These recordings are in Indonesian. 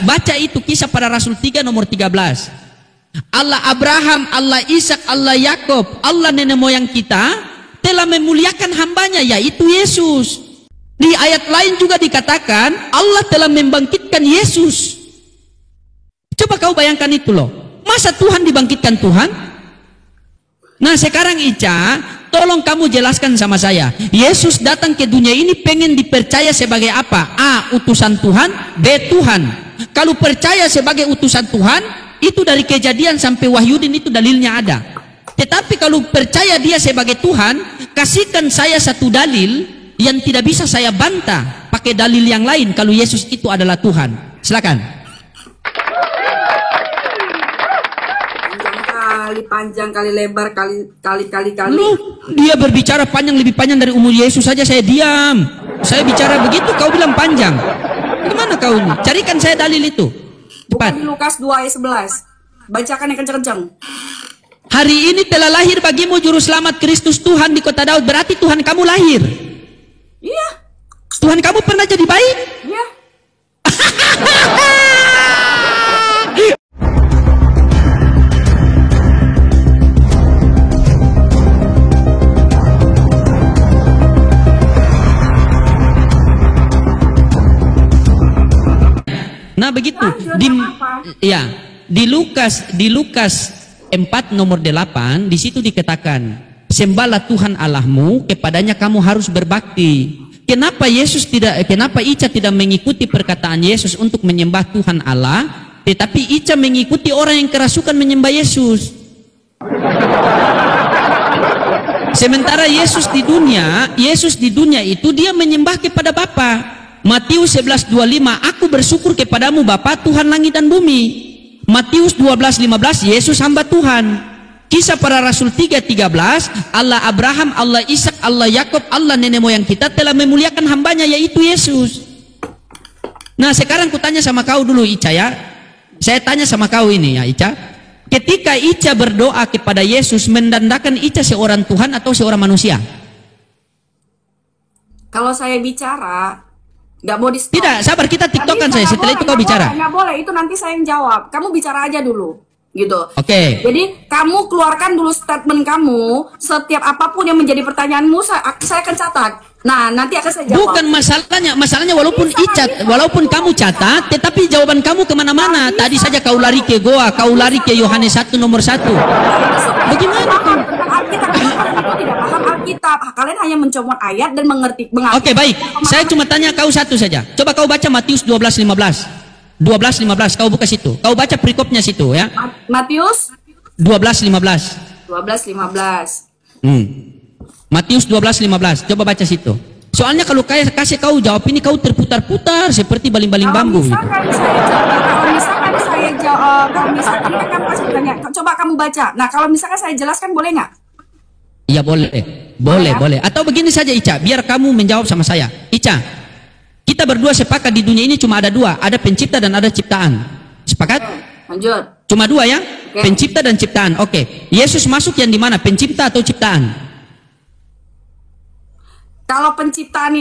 Baca itu Kisah Para Rasul 3 nomor 13. Allah Abraham, Allah Ishak, Allah Yakub, Allah nenek moyang kita telah memuliakan hambanya, yaitu Yesus. Di ayat lain juga dikatakan Allah telah membangkitkan Yesus. Coba kau bayangkan itu loh. Masa Tuhan dibangkitkan Tuhan? Nah sekarang Ica, tolong kamu jelaskan sama saya. Yesus datang ke dunia ini pengen dipercaya sebagai apa? A. Utusan Tuhan. B. Tuhan. Kalau percaya sebagai utusan Tuhan, itu dari Kejadian sampai Wahyudin itu dalilnya ada. Tetapi kalau percaya dia sebagai Tuhan, kasihkan saya satu dalil yang tidak bisa saya bantah pakai dalil yang lain kalau Yesus itu adalah Tuhan. Silakan. Panjang kali lebar kali. Dia berbicara panjang, lebih panjang dari umur Yesus saja saya diam. Saya bicara begitu kau bilang panjang. Gimana kau ini? Carikan saya dalil itu. Cepat. Bukan Lukas 2 ayat 11. Bacakan yang kencang-kencang. Hari ini telah lahir bagimu juru selamat Kristus Tuhan di kota Daud. Berarti Tuhan kamu lahir. Iya. Tuhan kamu pernah jadi baik? Iya. Nah begitu. Di Lukas 4 nomor 8 di situ dikatakan, sembahlah Tuhan Allahmu, kepadanya kamu harus berbakti. Kenapa Ica tidak mengikuti perkataan Yesus untuk menyembah Tuhan Allah, tetapi Ica mengikuti orang yang kerasukan menyembah Yesus? Sementara Yesus di dunia itu dia menyembah kepada Bapa. Matius 11:25, aku bersyukur kepadamu Bapa Tuhan langit dan bumi. Matius 12:15, Yesus hamba Tuhan. Kisah Para Rasul 3:13, Allah Abraham, Allah Ishak, Allah Yakub, Allah nenek moyang kita telah memuliakan hambanya, yaitu Yesus. Nah sekarang kutanya sama kau dulu Ica ya. Saya tanya sama kau ini ya Ica. Ketika Ica berdoa kepada Yesus, mendandakan Ica seorang Tuhan atau seorang manusia? Kalau saya bicara nggak mau di stop. Tidak, sabar, kita tiktokan saya. Setelah itu kau bicara. Nggak boleh, itu nanti saya yang jawab. Kamu bicara aja dulu, gitu. Oke. Jadi kamu keluarkan dulu statement kamu. Setiap apapun yang menjadi pertanyaanmu, saya akan catat. Nah, nanti akan saya jawab. Bukan masalahnya walaupun kamu catat, tetapi jawaban kamu kemana-mana. Tadi saja kau lari ke goa, kau lari ke Yohanes 1 nomor 1. Bagaimana kau? Alkitab tidak paham Alkitab. Kalian hanya mencomot ayat dan mengerti. Oke, baik. Saya cuma tanya kau satu saja. Coba kau baca Matius 12:15. 12:15 kau buka situ. Kau baca perikopnya situ ya. Matius 12:15. 12:15. Matius 12:15. Coba baca situ. Soalnya kalau kasih kau jawab ini kau terputar-putar seperti baling-baling bambu. Kalau misalkan kamu kasih tanya, coba kamu baca. Nah, kalau misalkan saya jelaskan boleh nggak? Iya boleh. Boleh. Atau begini saja Ica, biar kamu menjawab sama saya. Ica, kita berdua sepakat di dunia ini cuma ada dua, ada pencipta dan ada ciptaan. Sepakat? Lanjut. Cuma dua ya? Okay. Pencipta dan ciptaan. Oke. Yesus masuk yang di mana? Pencipta atau ciptaan? Kalau penciptaan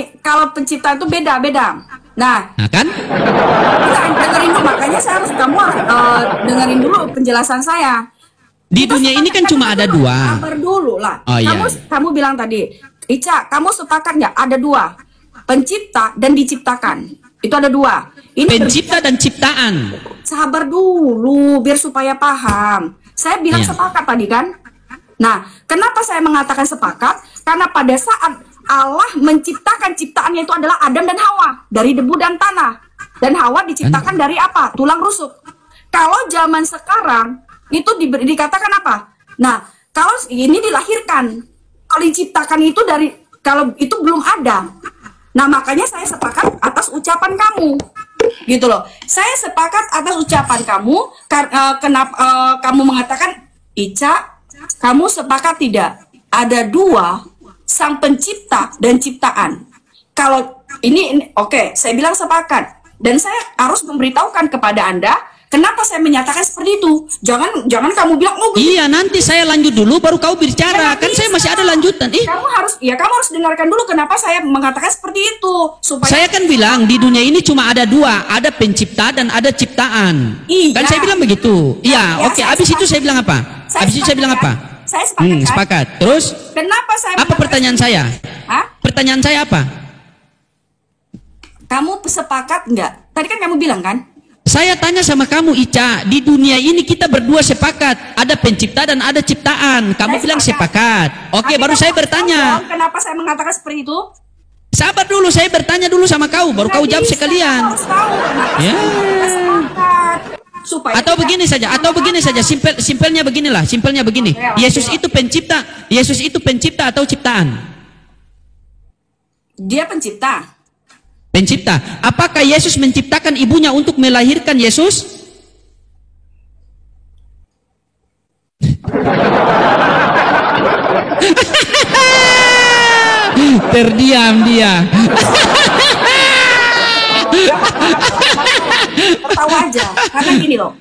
itu beda. Nah kan? Kita dengerin dulu, makanya saya harus kamu dengerin dulu penjelasan saya. Di dunia ini kan cuma ada dua. Sabar dulu lah. Oh, kamu bilang tadi, Ica, kamu sepakat nggak? Ada dua, pencipta dan diciptakan. Itu ada dua. Ini pencipta dan ciptaan. Sabar dulu, biar supaya paham. Saya bilang sepakat tadi kan. Nah, kenapa saya mengatakan sepakat? Karena pada saat Allah menciptakan ciptaannya itu adalah Adam dan Hawa dari debu dan tanah. Dan Hawa diciptakan dari apa? Tulang rusuk. Kalau zaman sekarang itu dikatakan apa? Nah, kalau ini dilahirkan, kalau diciptakan itu kalau itu belum ada. Nah, makanya saya sepakat atas ucapan kamu, gitu loh. Saya sepakat atas ucapan kamu. Kenapa kamu mengatakan, Ica, kamu sepakat tidak? Ada dua, sang pencipta dan ciptaan. Kalau ini oke, saya bilang sepakat. Dan saya harus memberitahukan kepada Anda, Kenapa saya menyatakan seperti itu? Jangan kamu bilang, oh Iya, nanti saya lanjut dulu baru kau bicara. Kan saya masih ada lanjutan. Kamu harus dengarkan dulu kenapa saya mengatakan seperti itu. Supaya Saya kan bilang di dunia ini cuma ada dua, ada pencipta dan ada ciptaan. Iya. Kan saya bilang begitu. Iya, Ya, oke. saya Habis itu sepakat. saya bilang apa? Habis itu saya bilang apa? Saya sepakat, kan? Sepakat. Terus Kenapa saya apa mengatakan- pertanyaan saya? Hah? Pertanyaan saya apa? Kamu sepakat nggak? Tadi kan kamu bilang kan? Saya tanya sama kamu, Ica, di dunia ini kita berdua sepakat, ada pencipta dan ada ciptaan. Kamu Saya bilang sepakat. Oke, Tapi baru kamu saya harus bertanya. tahu dong kenapa saya mengatakan seperti itu? Sabar dulu, saya bertanya dulu sama kau, baru Nggak kau jawab bisa, sekalian. kamu harus tahu kenapa Ya. saya mengatakan sepakat. Supaya Atau tidak- begini saja, simpelnya beginilah, simpelnya begini. Oke, Yesus oke. itu pencipta atau ciptaan? Dia pencipta. Pencipta. Apakah Yesus menciptakan ibunya untuk melahirkan Yesus? Terdiam dia. Tertawa aja. Karena gini loh.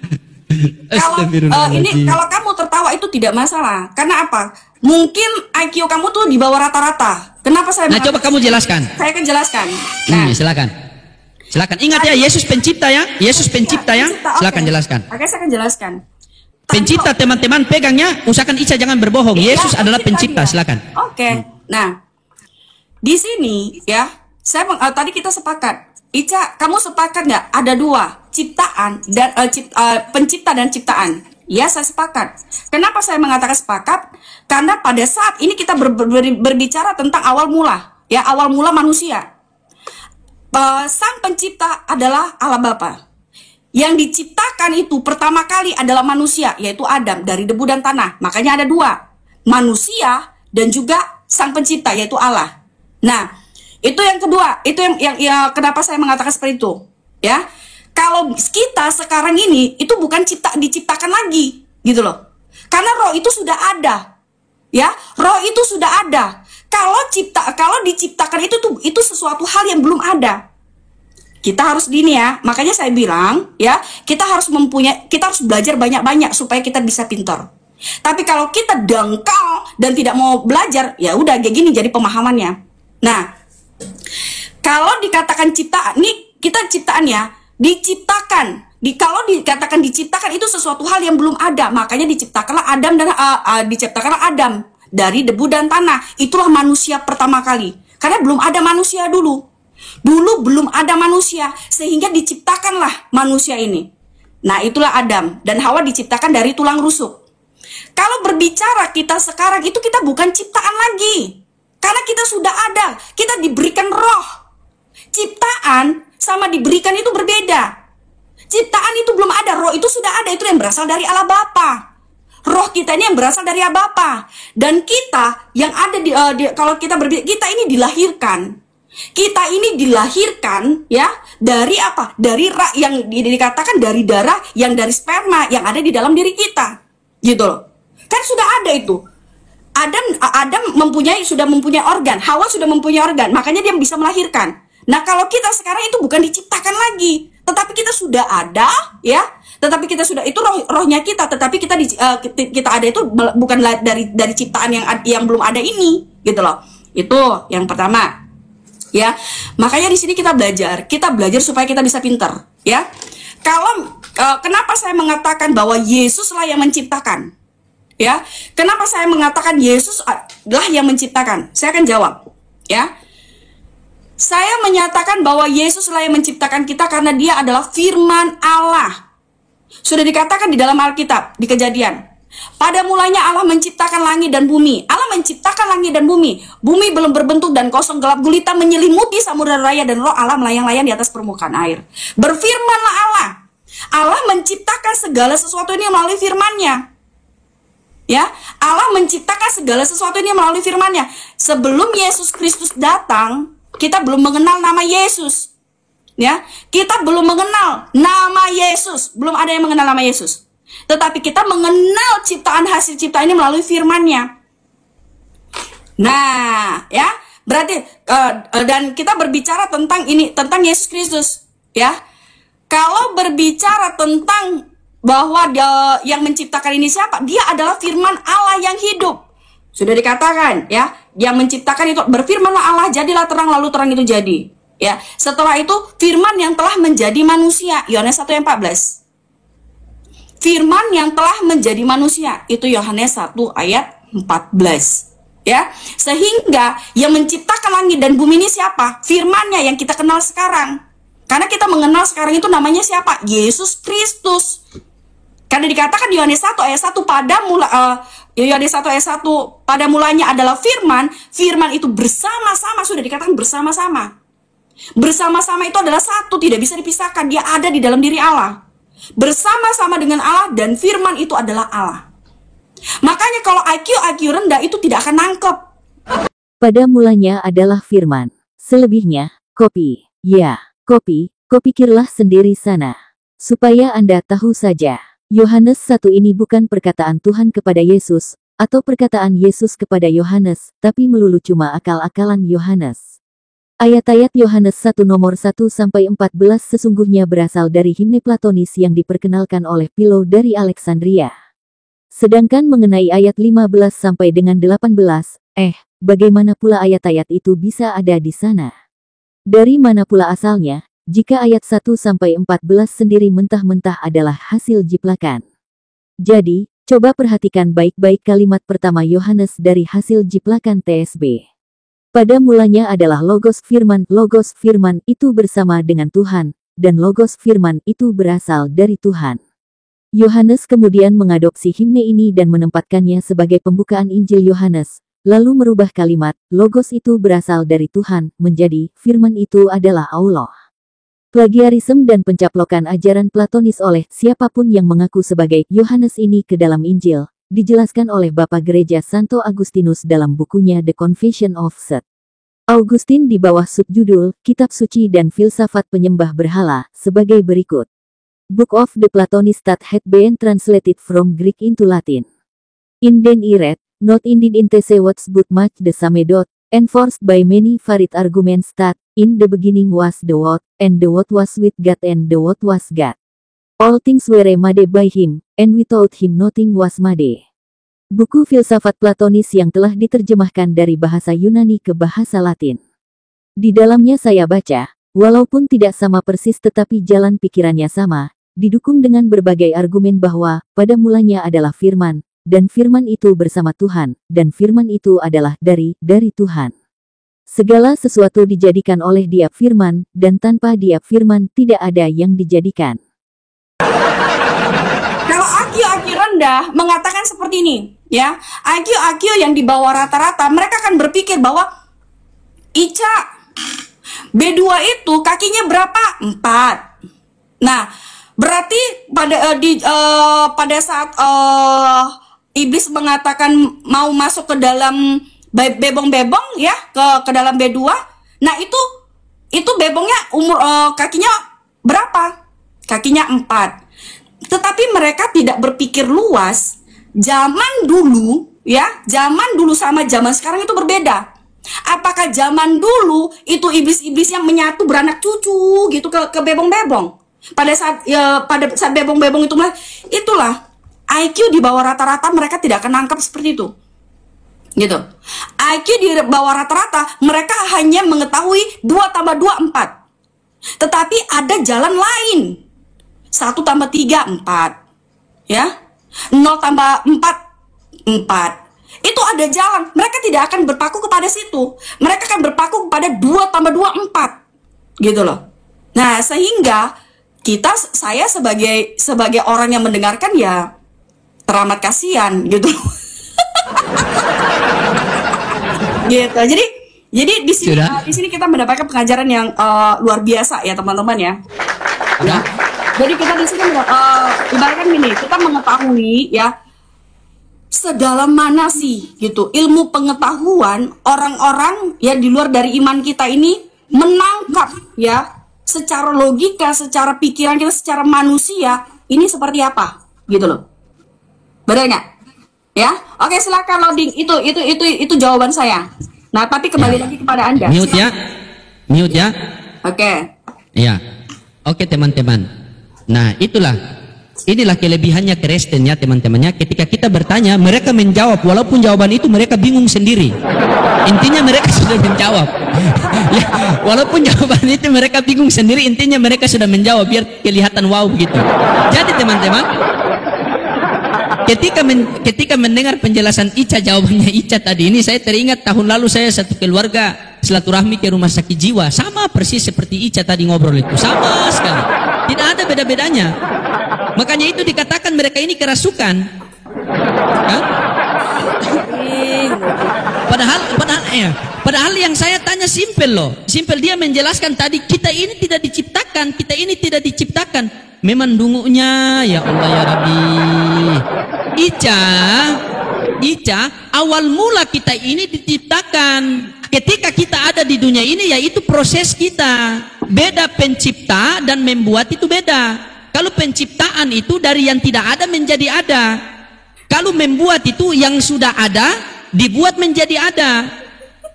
Kalau kamu tertawa itu tidak masalah. Karena apa? Mungkin IQ kamu tuh di bawah rata-rata. Kenapa saya Nah, coba kamu jelaskan. Saya akan jelaskan. Nah, Silakan. Silakan. Ingat ya, Yesus pencipta ya. Yesus pencipta ya. pencipta, Silakan oke. jelaskan. Oke, saya akan jelaskan. Pencipta, teman-teman, pegangnya. Usahakan Ica jangan berbohong. Yesus Ya, adalah pencipta. dia. Silakan. Oke. Nah, di sini ya, tadi kita sepakat. Ica, kamu sepakat nggak? Ada dua, ciptaan dan pencipta dan ciptaan. Ya, saya sepakat. Kenapa saya mengatakan sepakat? Karena pada saat ini kita berbicara tentang awal mula, ya, awal mula manusia. Sang pencipta adalah Allah Bapa. Yang diciptakan itu pertama kali adalah manusia, yaitu Adam, dari debu dan tanah. Makanya ada dua, manusia dan juga sang pencipta, yaitu Allah. Nah, itu yang kedua, itu yang kenapa saya mengatakan seperti itu, ya. Kalau kita sekarang ini itu bukan diciptakan lagi, gitu loh. Karena roh itu sudah ada, ya. Roh itu sudah ada. Kalau diciptakan itu sesuatu hal yang belum ada. Kita harus gini ya, makanya saya bilang ya, kita harus belajar banyak-banyak supaya kita bisa pintar. Tapi kalau kita dangkal dan tidak mau belajar, ya udah kayak gini jadi pemahamannya. Nah, kalau dikatakan ciptaan, nih kita ciptaan ya, kalau dikatakan diciptakan itu sesuatu hal yang belum ada, makanya diciptakanlah Adam dari debu dan tanah. Itulah manusia pertama kali, karena belum ada manusia dulu. Dulu belum ada manusia, sehingga diciptakanlah manusia ini. Nah, itulah Adam dan Hawa diciptakan dari tulang rusuk. Kalau berbicara kita sekarang itu kita bukan ciptaan lagi, karena kita sudah ada, kita diberikan roh. Ciptaan sama diberikan itu berbeda. Ciptaan itu belum ada, roh itu sudah ada, itu yang berasal dari Allah Bapa. Roh kita ini yang berasal dari Allah Bapa. Dan kita yang ada kalau kita berbicara, kita ini dilahirkan. Kita ini dilahirkan ya dari apa? Dari yang dikatakan dari darah, yang dari sperma yang ada di dalam diri kita. Gitu loh. Kan sudah ada itu. Adam sudah mempunyai organ, Hawa sudah mempunyai organ, makanya dia bisa melahirkan. Nah, kalau kita sekarang itu bukan diciptakan lagi, tetapi kita sudah ada ya. Tetapi kita sudah itu rohnya kita, tetapi kita ada itu bukan dari ciptaan yang belum ada ini, gitu loh. Itu yang pertama. Ya, makanya di sini kita belajar supaya kita bisa pintar, ya. Kenapa saya mengatakan bahwa Yesuslah yang menciptakan, ya? Kenapa saya mengatakan Yesuslah yang menciptakan? Saya akan jawab, ya. Saya menyatakan bahwa Yesuslah yang menciptakan kita karena Dia adalah Firman Allah. Sudah dikatakan di dalam Alkitab, di Kejadian. Pada mulanya Allah menciptakan langit dan bumi. Allah menciptakan langit dan bumi. Bumi belum berbentuk dan kosong, gelap gulita menyelimuti samudera raya, dan roh Allah melayang-layang di atas permukaan air. Berfirmanlah Allah. Allah menciptakan segala sesuatu ini melalui firman-Nya. Ya, Allah menciptakan segala sesuatu ini melalui firman-Nya. Sebelum Yesus Kristus datang, kita belum mengenal nama Yesus. Ya, kita belum mengenal nama Yesus. Belum ada yang mengenal nama Yesus. Tetapi kita mengenal ciptaan hasil ciptaan ini melalui firman-Nya. Nah, ya, berarti dan kita berbicara tentang Yesus Kristus, ya. Kalau berbicara tentang bahwa dia yang menciptakan ini siapa? Dia adalah firman Allah yang hidup. Sudah dikatakan ya, yang menciptakan itu berfirmanlah Allah, jadilah terang, lalu terang itu jadi. Ya, setelah itu firman yang telah menjadi manusia, Yohanes 1 ayat 14. Firman yang telah menjadi manusia, itu Yohanes 1 ayat 14. Ya, sehingga yang menciptakan langit dan bumi ini siapa? Firmannya yang kita kenal sekarang. Karena kita mengenal sekarang itu namanya siapa? Yesus Kristus. Karena dikatakan di Yohanes 1 ayat 1 Yohanes 1 ayat 1 pada mulanya adalah firman. Firman itu bersama-sama, sudah dikatakan bersama-sama. Bersama-sama itu adalah satu, tidak bisa dipisahkan. Dia ada di dalam diri Allah. Bersama-sama dengan Allah, dan firman itu adalah Allah. Makanya kalau IQ rendah itu tidak akan nangkep. Pada mulanya adalah firman. Selebihnya, kopi. Ya. Kopi pikirlah sendiri sana. Supaya Anda tahu saja, Yohanes 1 ini bukan perkataan Tuhan kepada Yesus, atau perkataan Yesus kepada Yohanes, tapi melulu cuma akal-akalan Yohanes. Ayat-ayat Yohanes 1 nomor 1-14 sesungguhnya berasal dari himne Platonis yang diperkenalkan oleh Philo dari Alexandria. Sedangkan mengenai ayat 15 sampai dengan 18, bagaimana pula ayat-ayat itu bisa ada di sana? Dari mana pula asalnya, jika ayat 1-14 sendiri mentah-mentah adalah hasil jiplakan? Jadi, coba perhatikan baik-baik kalimat pertama Yohanes dari hasil jiplakan TSB. Pada mulanya adalah Logos firman itu bersama dengan Tuhan, dan Logos firman itu berasal dari Tuhan. Yohanes kemudian mengadopsi himne ini dan menempatkannya sebagai pembukaan Injil Yohanes, lalu merubah kalimat, Logos itu berasal dari Tuhan, menjadi, firman itu adalah Allah. Plagiarisme dan pencaplokan ajaran Platonis oleh siapapun yang mengaku sebagai Yohanes ini ke dalam Injil, dijelaskan oleh Bapak Gereja Santo Agustinus dalam bukunya The Confession of Seth. Augustin di bawah subjudul, Kitab Suci dan Filsafat Penyembah Berhala, sebagai berikut. Book of the Platonists that had been translated from Greek into Latin. In den iret, not indeed in the words but much the same dot, enforced by many varied arguments that, in the beginning was the Word, and the Word was with God and the Word was God. All things were made by him, and without him nothing was made. Buku filsafat Platonis yang telah diterjemahkan dari bahasa Yunani ke bahasa Latin. Di dalamnya saya baca, walaupun tidak sama persis tetapi jalan pikirannya sama, didukung dengan berbagai argumen bahwa, pada mulanya adalah firman, dan firman itu bersama Tuhan, dan firman itu adalah dari Tuhan. Segala sesuatu dijadikan oleh Dia firman, dan tanpa Dia firman tidak ada yang dijadikan. Kalau IQ rendah mengatakan seperti ini, ya, IQ yang di bawah rata-rata, mereka akan berpikir bahwa Ica B2 itu kakinya berapa? 4. Nah, berarti pada saat iblis mengatakan mau masuk ke dalam bebong-bebong ya, ke dalam B2. Nah, itu bebongnya kakinya berapa? Kakinya 4. Tetapi mereka tidak berpikir luas. Zaman dulu sama zaman sekarang itu berbeda. Apakah zaman dulu itu iblis-iblis yang menyatu beranak cucu gitu ke bebong-bebong? Pada saat bebong-bebong itu itulah IQ di bawah rata-rata mereka tidak akan nangkap seperti itu. Gitu. IQ di bawah rata-rata mereka hanya mengetahui 2 tambah 2 4. Tetapi ada jalan lain. 1 tambah 3 4. Ya. 0 tambah 4 4. Itu ada jalan. Mereka tidak akan berpaku kepada situ. Mereka akan berpaku kepada 2 tambah 2 4. Gitu loh. Nah, sehingga saya sebagai orang yang mendengarkan ya teramat kasihan gitu. Gitu. Jadi di sini kita mendapatkan pengajaran yang luar biasa ya teman-teman ya. Ya. Jadi kita di sini ibaratkan gini, kita mengetahui ya sedalam mana sih gitu ilmu pengetahuan orang-orang ya di luar dari iman kita ini menangkap ya secara logika, secara pikiran kita, secara manusia ini seperti apa gitu loh. Benar nggak? Ya, oke silakan loading. Itu jawaban saya. Nah, tapi kembali lagi kepada Anda. Mute ya. Oke. Iya. Oke teman-teman. Nah inilah kelebihannya Kristen ya teman-temannya. Ketika kita bertanya, mereka menjawab walaupun jawaban itu mereka bingung sendiri. Intinya mereka sudah menjawab. Ya, walaupun jawaban itu mereka bingung sendiri, intinya mereka sudah menjawab biar kelihatan wow gitu. Jadi teman-teman, ketika mendengar penjelasan Ica, jawabannya Ica tadi ini, saya teringat tahun lalu saya satu keluarga silaturahmi ke rumah sakit jiwa, sama persis seperti Ica tadi ngobrol itu, sama sekali, tidak ada beda-bedanya. Makanya itu dikatakan mereka ini kerasukan. Hah? Padahal yang saya tanya simpel loh, simpel. Dia menjelaskan tadi, kita ini tidak diciptakan. Memang dungunya, ya Allah ya Rabbi. Ica, awal mula kita ini diciptakan. Ketika kita ada di dunia ini, yaitu proses kita. Beda pencipta dan membuat itu beda. Kalau penciptaan itu dari yang tidak ada menjadi ada. Kalau membuat itu yang sudah ada dibuat menjadi ada.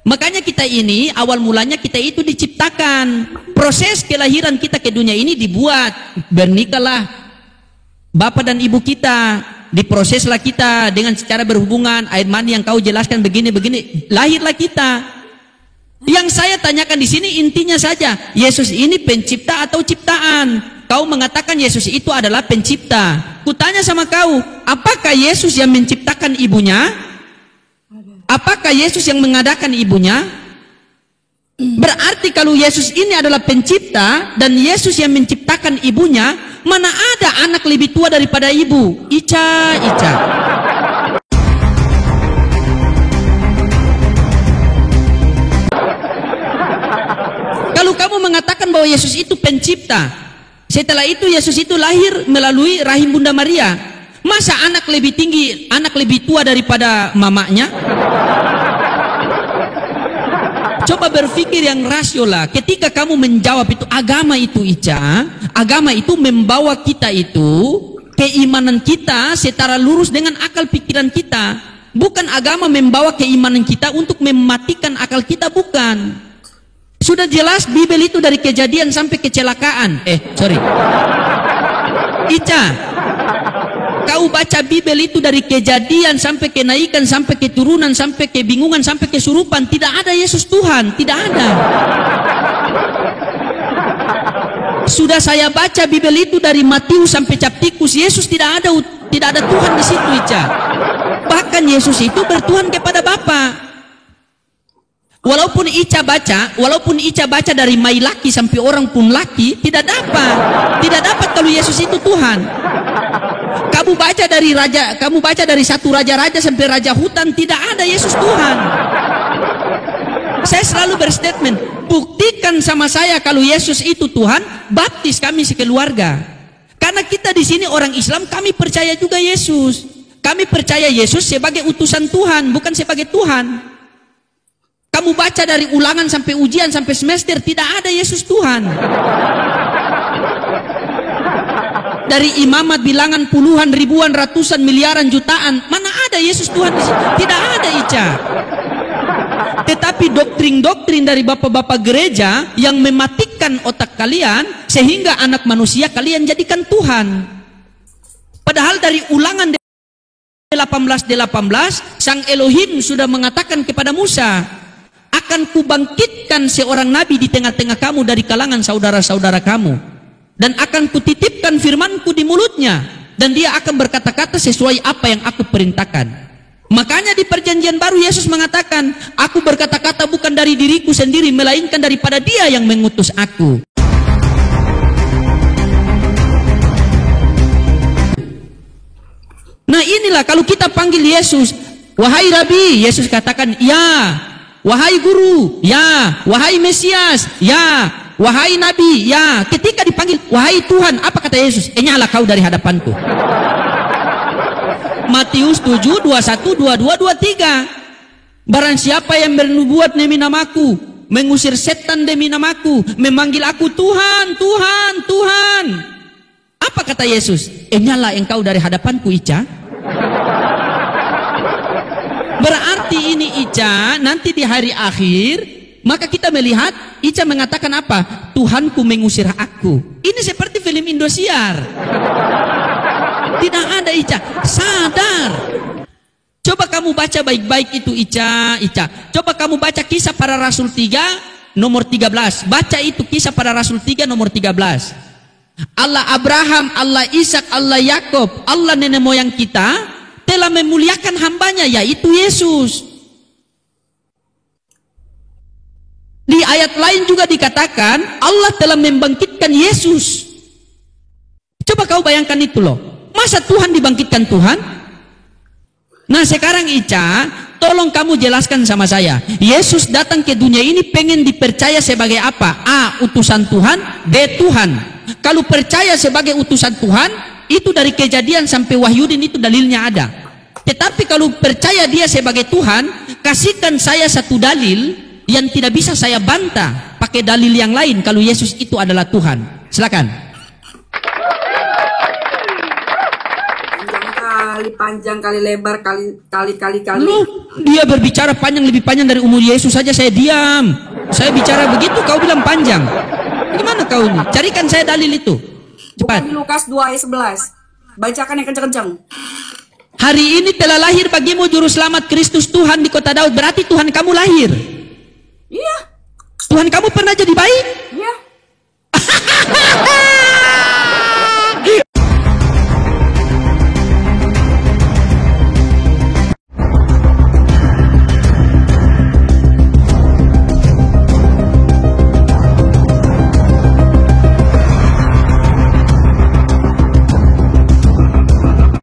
Makanya kita ini awal mulanya kita itu diciptakan. Proses kelahiran kita ke dunia ini dibuat. Bernikahlah bapak dan ibu kita. Diproseslah kita dengan cara berhubungan, air mani yang kau jelaskan begini-begini, lahirlah kita. Yang saya tanyakan di sini intinya saja, Yesus ini pencipta atau ciptaan? Kau mengatakan Yesus itu adalah pencipta. Kutanya sama kau, apakah Yesus yang menciptakan ibunya? Apakah Yesus yang mengadakan ibunya? Berarti kalau Yesus ini adalah pencipta dan Yesus yang menciptakan ibunya, mana ada anak lebih tua daripada ibu? Ica. Kalau kamu mengatakan bahwa Yesus itu pencipta, setelah itu Yesus itu lahir melalui rahim Bunda Maria, masa anak lebih tinggi, anak lebih tua daripada mamanya? Coba berpikir yang rasional. Ketika kamu menjawab itu agama itu, Ica, agama itu membawa kita itu, keimanan kita setara lurus dengan akal pikiran kita. Bukan agama membawa keimanan kita untuk mematikan akal kita, bukan. Sudah jelas Bibel itu dari kejadian sampai kecelakaan. Ica, kau baca Bibel itu dari kejadian sampai kenaikan, sampai keturunan, sampai kebingungan, sampai kesurupan. Tidak ada Yesus Tuhan, tidak ada. Sudah saya baca Bibel itu dari Matius sampai Captikus, Yesus tidak ada Tuhan di situ, Ica. Bahkan Yesus itu bertuhan kepada Bapa. Walaupun Ica baca dari mai laki sampai orang pun laki, tidak dapat kalau Yesus itu Tuhan. Kamu baca dari satu raja-raja sampai raja hutan, tidak ada Yesus Tuhan. Saya selalu berstatement, buktikan sama saya kalau Yesus itu Tuhan, baptis kami sekeluarga. Karena kita di sini orang Islam, kami percaya juga Yesus. Kami percaya Yesus sebagai utusan Tuhan, bukan sebagai Tuhan. Kamu baca dari ulangan sampai ujian sampai semester, tidak ada Yesus Tuhan. Dari imamat bilangan puluhan, ribuan, ratusan, miliaran, jutaan, mana ada Yesus Tuhan di situ? Tidak ada, Ica. Tetapi doktrin-doktrin dari bapak-bapak gereja yang mematikan otak kalian sehingga anak manusia kalian jadikan Tuhan. Padahal dari ulangan 18:18 Sang Elohim sudah mengatakan kepada Musa, akan kubangkitkan seorang nabi di tengah-tengah kamu dari kalangan saudara-saudara kamu, dan akan kutitipkan firmanku di mulutnya, dan dia akan berkata-kata sesuai apa yang aku perintahkan. Makanya di perjanjian baru Yesus mengatakan, aku berkata-kata bukan dari diriku sendiri, melainkan daripada dia yang mengutus aku. Nah inilah kalau kita panggil Yesus, wahai Rabi, Yesus katakan ya. Wahai guru, ya. Wahai Mesias, ya. Wahai Nabi, ya. Ketika dipanggil, wahai Tuhan, apa kata Yesus? Nyala kau dari hadapanku. Matius 7, 21, 22, 23. Barang siapa yang bernubuat demi namaku, mengusir setan demi namaku, memanggil aku Tuhan, Tuhan, Tuhan. Apa kata Yesus? Nyala engkau dari hadapanku, Ica. Berarti ini Ica, nanti di hari akhir maka kita melihat Ica mengatakan apa? Tuhanku mengusir aku. Ini seperti film Indosiar. Tidak ada Ica. Sadar. Coba kamu baca baik-baik itu Ica. Coba kamu baca Kisah Para Rasul 3 nomor 13. Baca itu Kisah Para Rasul 3 nomor 13. Allah Abraham, Allah Ishak, Allah Yakub, Allah nenek moyang kita telah memuliakan hambanya, yaitu Yesus. Di ayat lain juga dikatakan Allah telah membangkitkan Yesus. Coba kau bayangkan itu loh. Masa Tuhan dibangkitkan Tuhan? Nah sekarang Ica, tolong kamu jelaskan sama saya. Yesus datang ke dunia ini pengen dipercaya sebagai apa? A. Utusan Tuhan. B. Tuhan. Kalau percaya sebagai utusan Tuhan, itu dari Kejadian sampai Wahyudin itu dalilnya ada. Tetapi kalau percaya dia sebagai Tuhan, kasihkan saya satu dalil yang tidak bisa saya bantah pakai dalil yang lain kalau Yesus itu adalah Tuhan. Silakan. Panjang kali lebar kali. Loh, dia berbicara panjang, lebih panjang dari umur Yesus saja saya diam. Saya bicara begitu kau bilang panjang. Gimana kau ini? Carikan saya dalil itu. Cepat. Bukan di Lukas 2 ayat 11. Bacakan yang kencang-kencang. Hari ini telah lahir bagimu juru selamat Kristus Tuhan di kota Daud. Berarti Tuhan kamu lahir. Iya. Tuhan kamu pernah jadi bayi? Iya.